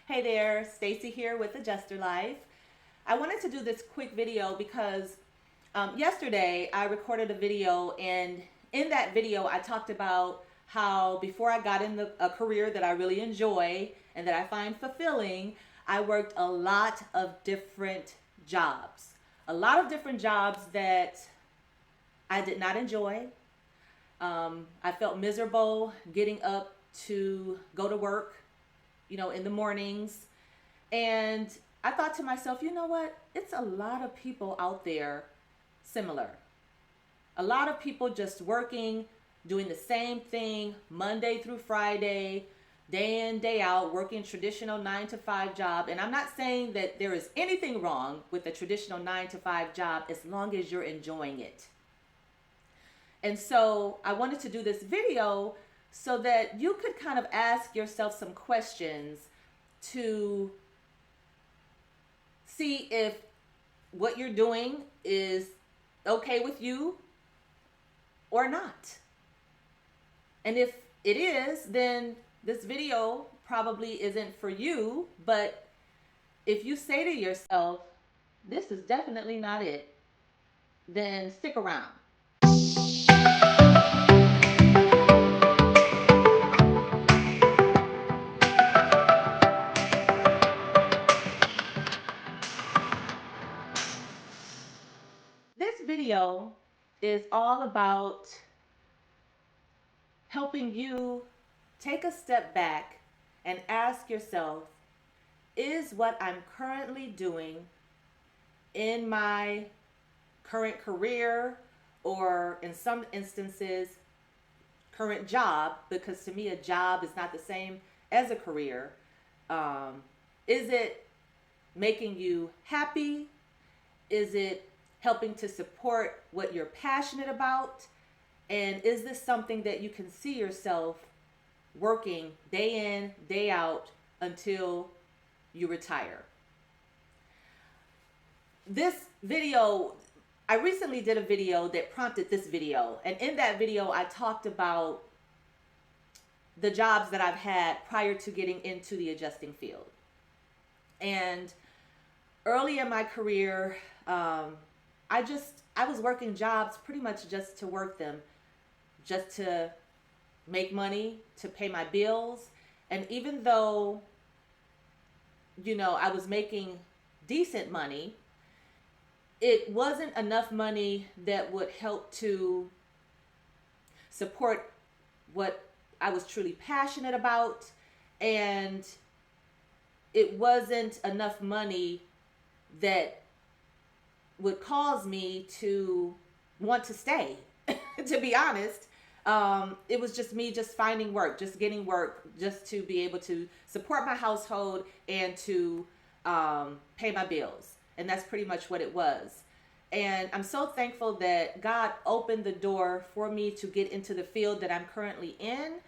Hey there, Stacy here with AdjusterlYfe. I wanted to do this quick video because yesterday I recorded a video, and in that video I talked about how before I got in a career that I really enjoy and that I find fulfilling, I worked a lot of different jobs. A lot of different jobs that I did not enjoy. I felt miserable getting up to go to work, in the mornings. And I thought to myself, you know what? It's a lot of people out there similar. A lot of people just working, doing the same thing Monday through Friday, day in, day out, working traditional 9-to-5 job. And I'm not saying that there is anything wrong with a traditional 9-to-5 job as long as you're enjoying it. And so I wanted to do this video so that you could kind of ask yourself some questions to see if what you're doing is okay with you or not. And if it is, then this video probably isn't for you. But if you say to yourself, this is definitely not it, then stick around. This video is all about helping you take a step back and ask yourself, is what I'm currently doing in my current career, or in some instances, current job, because to me a job is not the same as a career, is it making you happy? Is it helping to support what you're passionate about? And is this something that you can see yourself working day in, day out until you retire? This video, I recently did a video that prompted this video. And in that video, I talked about the jobs that I've had prior to getting into the adjusting field. And early in my career, I was working jobs pretty much just to work them, just to make money, to pay my bills. And even though, I was making decent money, it wasn't enough money that would help to support what I was truly passionate about. And it wasn't enough money that would cause me to want to stay, to be honest. It was just me just finding work, just getting work, just to be able to support my household and to pay my bills. And that's pretty much what it was. And I'm so thankful that God opened the door for me to get into the field that I'm currently in,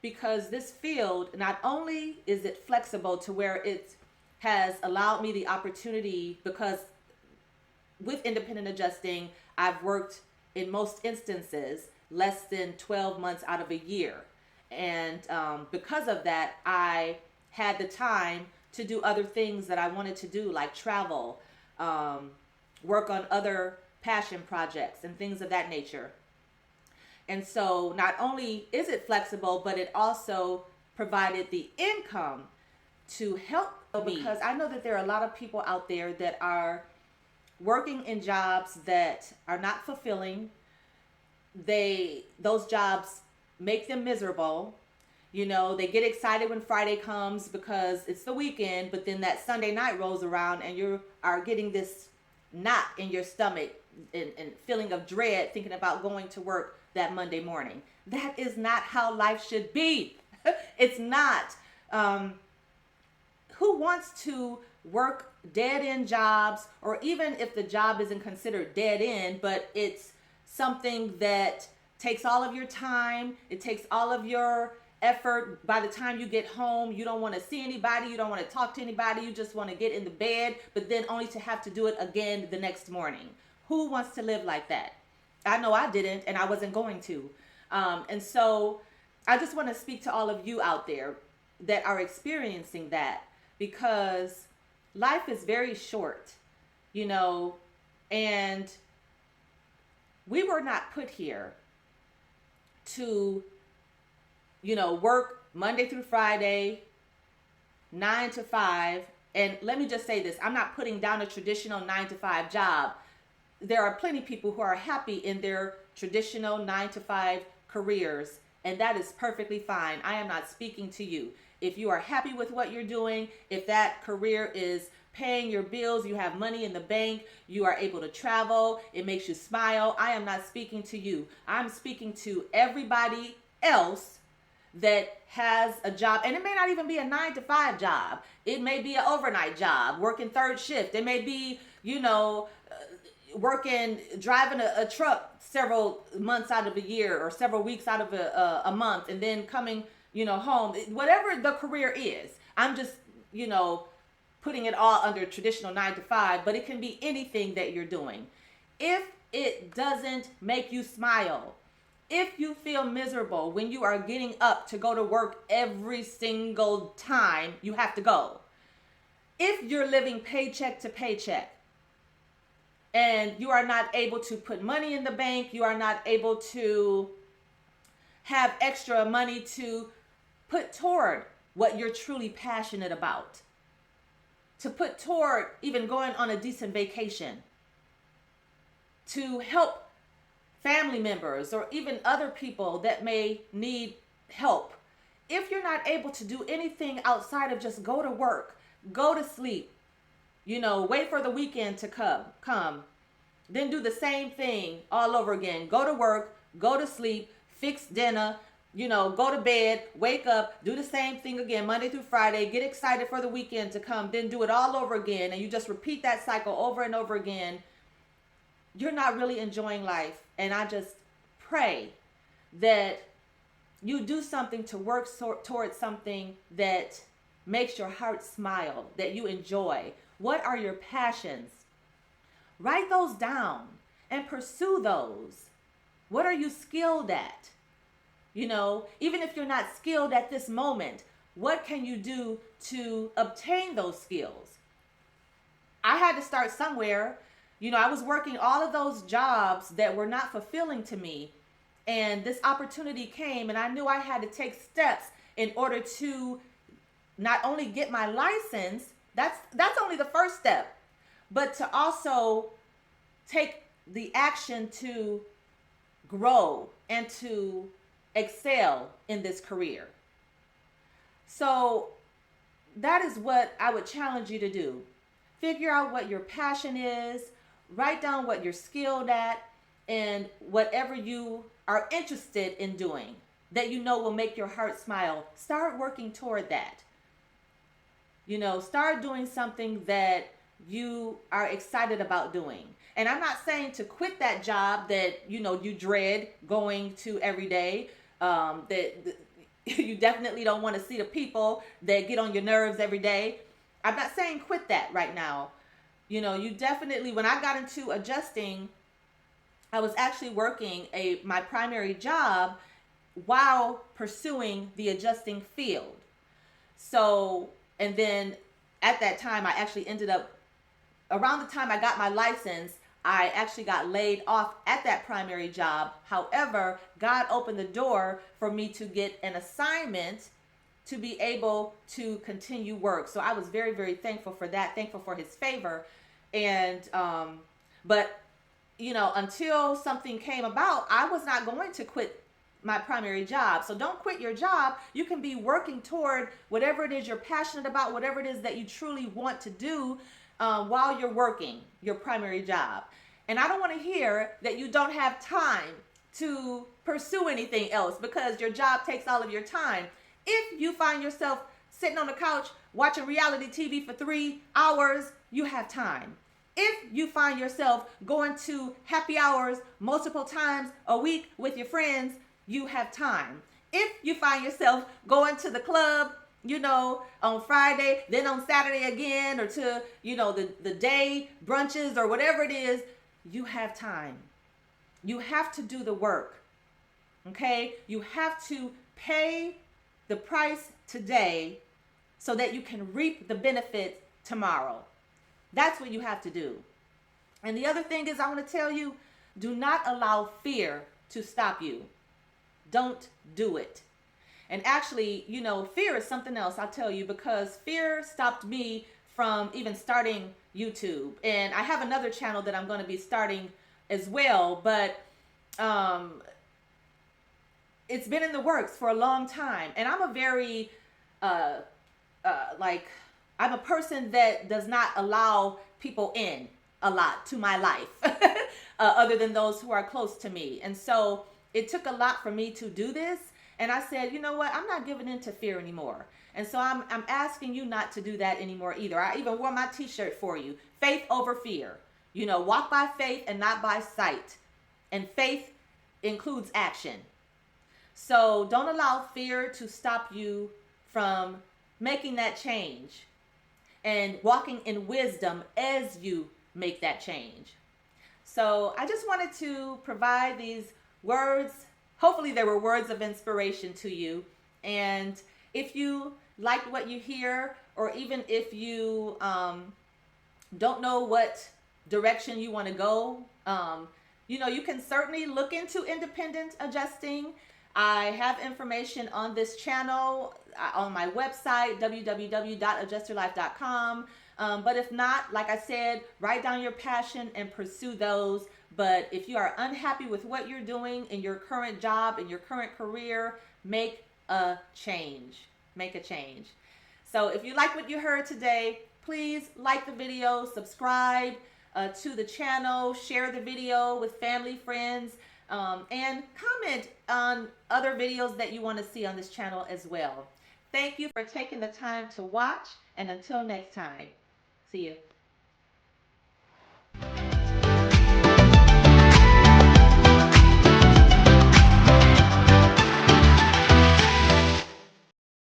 because this field, not only is it flexible to where it has allowed me the opportunity, because with independent adjusting, I've worked in most instances less than 12 months out of a year. And because of that, I had the time to do other things that I wanted to do, like travel, work on other passion projects and things of that nature. And so not only is it flexible, but it also provided the income to help me. Because I know that there are a lot of people out there that are working in jobs that are not fulfilling. Those jobs make them miserable. They get excited when Friday comes because it's the weekend, but then that Sunday night rolls around and you are getting this knot in your stomach and feeling of dread thinking about going to work that Monday morning. That is not how life should be. It's not. Who wants to work dead-end jobs, or even if the job isn't considered dead-end, but it's something that takes all of your time, it takes all of your effort. By the time you get home, you don't want to see anybody, you don't want to talk to anybody, you just want to get in the bed, but then only to have to do it again the next morning. Who wants to live like that? I know I didn't, and I wasn't going to. And so I just want to speak to all of you out there that are experiencing that, because life is very short, you know, and we were not put here to, you know, work Monday through Friday, 9 to 5. And let me just say this, I'm not putting down a traditional 9 to 5 job. There are plenty of people who are happy in their traditional 9 to 5 careers, and that is perfectly fine. I am not speaking to you. If you are happy with what you're doing, if that career is paying your bills, you have money in the bank, you are able to travel, it makes you smile, I am not speaking to you. I'm speaking to everybody else that has a job, and it may not even be a 9 to 5 job. It may be an overnight job, working third shift. It may be, you know, driving a truck several months out of a year or several weeks out of a month, and then coming, you know, home. Whatever the career is, I'm just, you know, putting it all under traditional 9 to 5, but it can be anything that you're doing. If it doesn't make you smile, if you feel miserable when you are getting up to go to work every single time you have to go, if you're living paycheck to paycheck and you are not able to put money in the bank, you are not able to have extra money to put toward what you're truly passionate about, to put toward even going on a decent vacation, to help family members or even other people that may need help. If you're not able to do anything outside of just go to work, go to sleep, you know, wait for the weekend to come, then do the same thing all over again. Go to work, go to sleep, fix dinner, you know, go to bed, wake up, do the same thing again, Monday through Friday, get excited for the weekend to come, then do it all over again, and you just repeat that cycle over and over again. You're not really enjoying life. And I just pray that you do something to work towards something that makes your heart smile, that you enjoy. What are your passions? Write those down and pursue those. What are you skilled at? You know, even if you're not skilled at this moment, what can you do to obtain those skills? I had to start somewhere. You know, I was working all of those jobs that were not fulfilling to me. And this opportunity came, and I knew I had to take steps in order to not only get my license, that's only the first step, but to also take the action to grow and to excel in this career. So that is what I would challenge you to do. Figure out what your passion is. Write down what you're skilled at and whatever you are interested in doing that you know will make your heart smile. Start working toward that. You know, start doing something that you are excited about doing. And I'm not saying to quit that job that, you know, you dread going to every day, that you definitely don't want to see the people that get on your nerves every day. I'm not saying quit that right now. You know, you definitely, when I got into adjusting, I was actually working my primary job while pursuing the adjusting field. So, and then at that time, I actually ended up, around the time I got my license, I actually got laid off at that primary job. However, God opened the door for me to get an assignment to be able to continue work. So I was very, very thankful for that, thankful for his favor. And, but, you know, until something came about, I was not going to quit my primary job. So don't quit your job. You can be working toward whatever it is you're passionate about, whatever it is that you truly want to do while you're working your primary job. And I don't want to hear that you don't have time to pursue anything else because your job takes all of your time. If you find yourself sitting on the couch watching reality TV for 3 hours, you have time. If you find yourself going to happy hours multiple times a week with your friends, you have time. If you find yourself going to the club, you know, on Friday, then on Saturday again, or to, you know, the day brunches or whatever it is, you have time. You have to do the work. Okay? You have to pay the price today so that you can reap the benefits tomorrow. That's what you have to do. And the other thing is, I want to tell you, do not allow fear to stop you. Don't do it. And actually, fear is something else, I'll tell you, because fear stopped me from even starting YouTube. And I have another channel that I'm going to be starting as well, but it's been in the works for a long time. And I'm a very, I'm a person that does not allow people in a lot to my life, other than those who are close to me. And so it took a lot for me to do this. And I said, you know what? I'm not giving in to fear anymore. And so I'm asking you not to do that anymore either. I even wore my t-shirt for you. Faith over fear. Walk by faith and not by sight. And faith includes action. So don't allow fear to stop you from making that change and walking in wisdom as you make that change. So I just wanted to provide these words. Hopefully they were words of inspiration to you. And if you like what you hear, or even if you don't know what direction you want to go, you can certainly look into independent adjusting. I have information on this channel on my website, www.AdjusterlYfe.com. But if not, like I said, write down your passion and pursue those. But if you are unhappy with what you're doing in your current job, in your current career, make a change. Make a change. So if you like what you heard today, please like the video, subscribe to the channel, share the video with family, friends, and comment on other videos that you want to see on this channel as well. Thank you for taking the time to watch, and until next time, see you.